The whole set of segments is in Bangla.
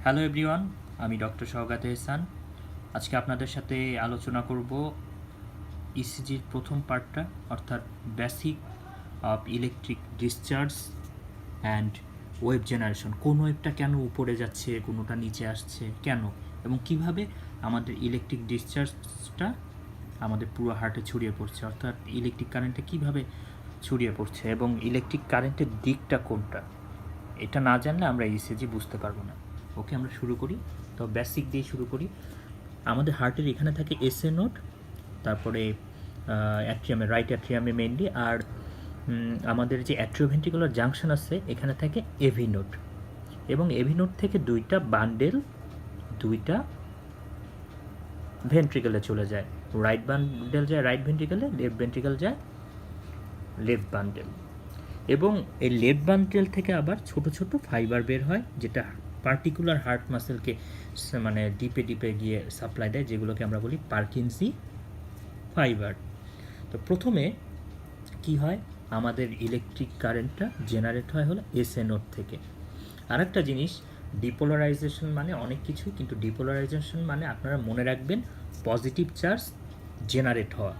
হ্যালো এভরিওয়ান, আমি ডক্টর শওকত এহসান। আজকে আপনাদের সাথে আলোচনা করব ইসিজির প্রথম পার্টটা, অর্থাৎ basic of electric discharge and wave generation. কোন ওয়েভটা কেন উপরে যাচ্ছে, কোনোটা নিচে আসছে কেন, এবং কিভাবে আমাদের ইলেকট্রিক ডিসচার্জটা আমাদের পুরো হার্টে ছড়িয়ে পড়ছে, অর্থাৎ ইলেকট্রিক কারেন্টে কিভাবে ছড়িয়ে পড়ছে এবং ইলেকট্রিক কারেন্টের দিকটা কোনটা। এটা না জানলে আমরা ইসিজি বুঝতে পারবো না। ওকে, আমরা শুরু করি। তো বেসিক দিয়ে শুরু করি। আমাদের হার্টের এখানে থাকে এসএ নোড, তারপরে অ্যাট্রিয়ামে, রাইট অ্যাট্রিয়ামে মেইনলি, আর আমাদের যে অ্যাট্রিওভেন্ট্রিকুলার জাংশন আছে এখানে থাকে এভি নোড, এবং এভি নোড থেকে দুইটা বান্ডেল, দুইটা ভেন্ট্রিকেলে চলে যায়। রাইট বান্ডেল যায় রাইট ভেন্ট্রিকেলে, লেফট ভেন্ট্রিকেল যায় লেফট বান্ডেল। এবং এই লেফট বান্ডেল থেকে আবার ছোট ছোট ফাইবার বের হয়, যেটা পার্টিকুলার হার্ট মাসেলকে মানে ডিপে ডিপে গিয়ে সাপ্লাই দেয়, যেগুলোকে আমরা বলি পার্কিনসি ফাইবার। তো প্রথমে কি হয়, আমাদের ইলেকট্রিক কারেন্টটা জেনারেট হয় হলো এসএ নোড থেকে। আর একটা জিনিস, ডিপোলারাইজেশন মানে অনেক কিছু, কিন্তু ডিপোলারাইজেশন মানে আপনারা মনে রাখবেন পজিটিভ চার্জ জেনারেট হওয়া,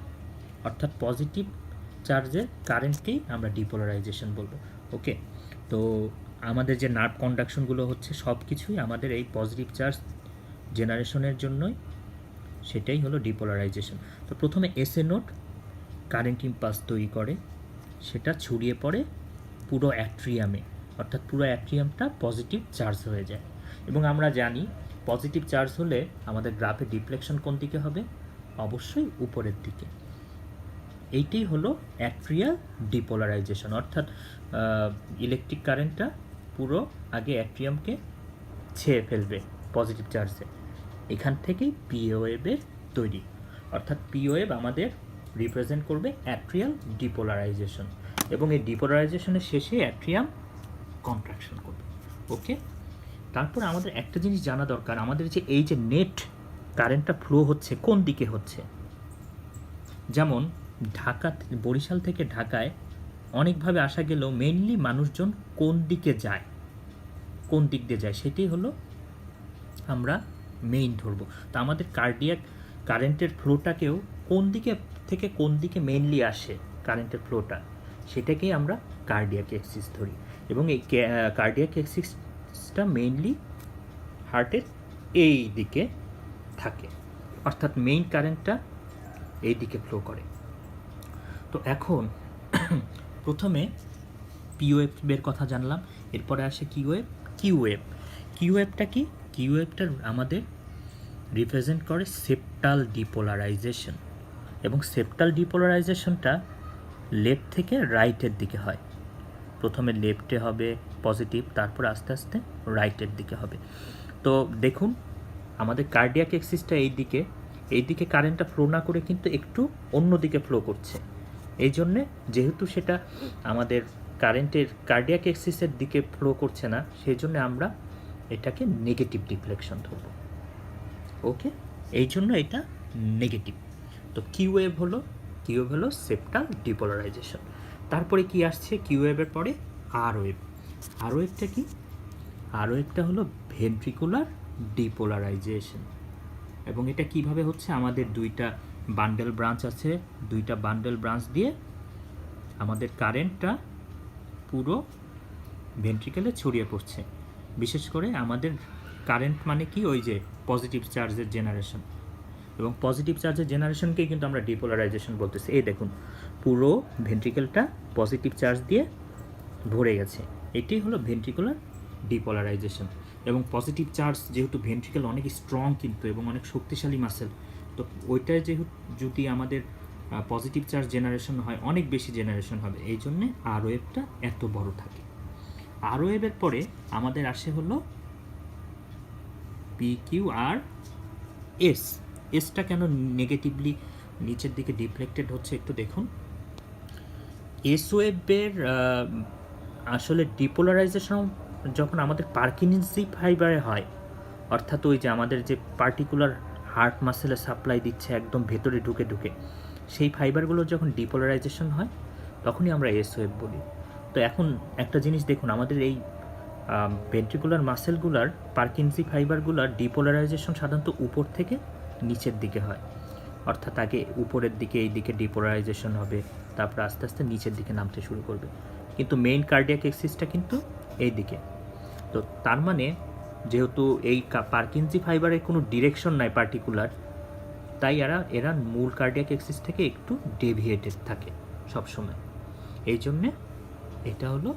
অর্থাৎ পজিটিভ চার্জের কারেন্টকেই আমরা ডিপোলারাইজেশন বলবো। ওকে, তো আমাদের যে নার্ভ কন্ডাকশনগুলো হচ্ছে সব কিছুই আমাদের এই পজিটিভ চার্জ জেনারেশনের জন্যই, সেটাই হলো ডিপোলারাইজেশন। তো প্রথমে এসএ নোড কারেন্ট ইম্পালস তৈরি করে, সেটা ছড়িয়ে পড়ে পুরো অ্যাট্রিয়ামে, অর্থাৎ পুরো অ্যাট্রিয়ামটা পজিটিভ চার্জ হয়ে যায়। এবং আমরা জানি পজিটিভ চার্জ হলে আমাদের গ্রাফে ডিফ্লেকশন কোন দিকে হবে, অবশ্যই উপরের দিকে। এইটাই হলো অ্যাট্রিয়াল ডিপোলারাইজেশন, অর্থাৎ ইলেকট্রিক কারেন্টটা পুরো আগে অ্যাট্রিয়ামকে ছেয়ে ফেলবে পজিটিভ চার্জে। এখান থেকেই পি ওয়েভের তৈরি, অর্থাৎ পি ওয়েভ আমাদের রিপ্রেজেন্ট করবে অ্যাট্রিয়াল ডিপোলারাইজেশন, এবং এই ডিপোলারাইজেশনের শেষে অ্যাট্রিয়াম কন্ট্রাকশন করবে। ওকে, তারপর আমাদের একটা জিনিস জানা দরকার, আমাদের যে এই যে নেট কারেন্টটা ফ্লো হচ্ছে কোন দিকে হচ্ছে। যেমন ঢাকা, বরিশাল থেকে ঢাকায় অনেকভাবে আসা গেলেও মেইনলি মানুষজন কোন দিকে যায়, কোন দিক দিয়ে যায়, সেটাই হলো আমরা মেইন ধরবো। তো আমাদের কার্ডিয়াক কারেন্টের ফ্লোটাকেও কোন দিকে থেকে কোন দিকে মেইনলি আসে কারেন্টের ফ্লোটা, সেটাকেই আমরা কার্ডিয়াক এক্সিস ধরি। এবং এই কার্ডিয়াক এক্সিসটা মেইনলি হার্টের এই দিকে থাকে, অর্থাৎ মেইন কারেন্টটা এই দিকে ফ্লো করে। তো এখন প্রথমে পি ওয়েভের কথা জানলাম, এরপরে আসে কি ওয়েভ, কিউ ওয়েভ। কিউ ওয়েভটা কি? কিউ ওয়েভটা আমাদের রিপ্রেজেন্ট করে সেপ্টাল ডিপোলারাইজেশন, এবং সেপ্টাল ডিপোলারাইজেশনটা লেফট থেকে রাইটের দিকে হয়। প্রথমে লেফটে হবে পজিটিভ, তারপর আস্তে আস্তে রাইটের দিকে হবে। তো দেখুন আমাদের কার্ডিয়াক এক্সিসটা এই দিকে কারেন্টটা ফ্লো না করে কিন্তু একটু অন্য দিকে ফ্লো করছে। এই জন্যে যেহেতু সেটা আমাদের কারেন্টের কার্ডিয়াক এক্সিসের দিকে ফ্লো করছে না, সেই জন্য আমরা এটাকে নেগেটিভ ডিফ্লেকশন ধরব। ওকে, এই জন্য এটা নেগেটিভ। তো কিউ ওয়েভ হলো সেপ্টাল ডিপোলারাইজেশন। তারপরে কি আসছে কিউ ওয়েভের পরে? আর ওয়েভ। আর ওয়েভটা কি? আর ওয়েভটা হলো ভেন্ট্রিকুলার ডিপোলারাইজেশন। এবং এটা কিভাবে হচ্ছে, আমাদের দুইটা বান্ডেল ব্রাঞ্চ আছে, দুইটা বান্ডেল ব্রাঞ্চ দিয়ে আমাদের কারেন্টটা পুরো ভেন্ট্রিকেলে ছড়িয়ে পড়ছে। বিশেষ করে আমাদের কারেন্ট মানে কি, ওই যে পজিটিভ চার্জের জেনারেশন, এবং পজিটিভ চার্জের জেনারেশনকেই কিন্তু আমরা ডিপোলারাইজেশন বলতেছি। এই দেখুন পুরো ভেন্ট্রিকেলটা পজিটিভ চার্জ দিয়ে ভরে গেছে, এটাই হলো ভেন্ট্রিকুলার ডিপোলারাইজেশন। এবং পজিটিভ চার্জ যেহেতু ভেন্ট্রিকেল অনেক স্ট্রং কিন্তু এবং অনেক শক্তিশালী মাসেল, তো ওইটায় যেহেতু যদি আমাদের পজিটিভ চার্জ জেনারেশন হয়, অনেক বেশি জেনারেশন হবে, এই জন্যে আর ওয়েভটা এত বড় থাকে। আর ওয়েভের পরে আমাদের আসে হলো পি কিউ আর এস। এসটা কেন নেগেটিভলি নিচের দিকে ডিফ্লেক্টেড হচ্ছে একটু দেখুন। এস ওয়েভের আসলে ডিপোলারাইজেশন যখন আমাদের পার্কিনসি ফাইবারে হয়, অর্থাৎ ওই যে আমাদের যে পার্টিকুলার হার্ট মাসেলে সাপ্লাই দিচ্ছে একদম ভেতরে ঢুকে ঢুকে, সেই ফাইবারগুলো যখন ডিপোলারাইজেশন হয় তখনই আমরা এস ওয়েভ বলি। তো এখন একটা জিনিস দেখুন, আমাদের এই ভেন্ট্রিকুলার মাসেলগুলার পার্কিনসি ফাইবারগুলার ডিপোলারাইজেশন সাধারণত উপর থেকে নিচের দিকে হয়, অর্থাৎ আগে উপরের দিকে এই দিকে ডিপোলারাইজেশন হবে, তারপর আস্তে আস্তে নিচের দিকে নামতে শুরু করবে, কিন্তু মেইন কার্ডিয়াক এক্সিসটা কিন্তু এই দিকে। তো তার মানে যেহেতু এই পার্কিনসি ফাইবারের কোনো ডিরেকশন নাই পার্টিকুলার, তাই এরা মূল কার্ডিয়াক এক্সিস থেকে একটু ডেভিয়েটেড থাকে সবসময়। এই জন্যে এটা হলো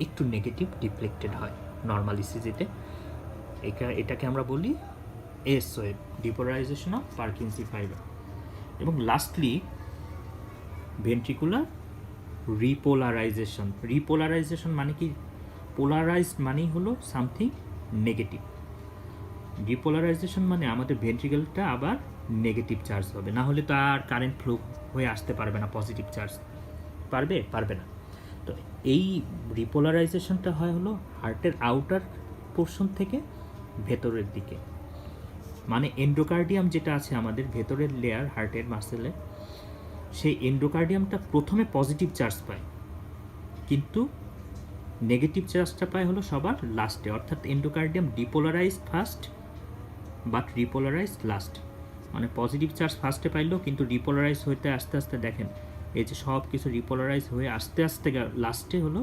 একটু নেগেটিভ ডিফ্লেক্টেড হয় নর্মাল ইসিজিতে। এটাকে আমরা বলি S wave, depolarization of Purkinje fibre. এবং লাস্টলি ভেন্ট্রিকুলার রিপোলারাইজেশন। রিপোলারাইজেশন মানে কি? পোলারাইজড মানেই হলো সামথিং নেগেটিভ। ডিপোলারাইজেশন মানে আমাদের ভেন্ট্রিকেলটা আবার নেগেটিভ চার্জ হবে, না হলে তো আর কারেন্ট ফ্লো হয়ে আসতে পারবে না পজিটিভ চার্জ। পারবে না। তো এই রিপোলারাইজেশনটা হয় হলো হার্টের আউটার পোর্শন থেকে ভেতরের দিকে, মানে এন্ডোকার্ডিয়াম যেটা আছে আমাদের ভেতরের লেয়ার হার্টের মাসেলে, সেই এন্ডোকার্ডিয়ামটা প্রথমে পজিটিভ চার্জ পায়, কিন্তু নেগেটিভ চার্জটা পায় হলো সবার লাস্টে, অর্থাৎ এন্ডোকার্ডিয়াম ডিপোলারাইজড ফার্স্ট বাট রিপোলারাইজড লাস্ট। মানে পজিটিভ চার্জ ফার্স্টে পাইলেও কিন্তু রিপোলারাইজ হইতে আস্তে আস্তে দেখেন এই যে সব কিছু রিপোলারাইজ হয়ে আস্তে আস্তে লাস্টে হলো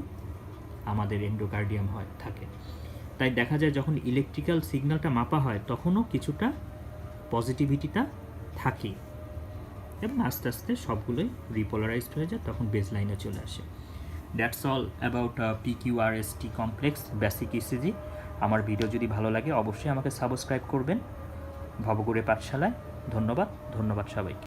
আমাদের এন্ডোকার্ডিয়াম থাকে। তাই দেখা যায় যখন ইলেকট্রিক্যাল সিগন্যালটা মাপা হয় তখনও কিছুটা পজিটিভিটিটা থাকে, এবং আস্তে আস্তে সবগুলোই রিপোলারাইজড হয়ে যায়, তখন বেস লাইনে চলে আসে। That's all about PQRST complex basic ECG. আমার ভিডিও যদি ভালো লাগে অবশ্যই আমাকে সাবস্ক্রাইব করবেন ভবঘুরে পাঠশালায়। ধন্যবাদ সবাইকে।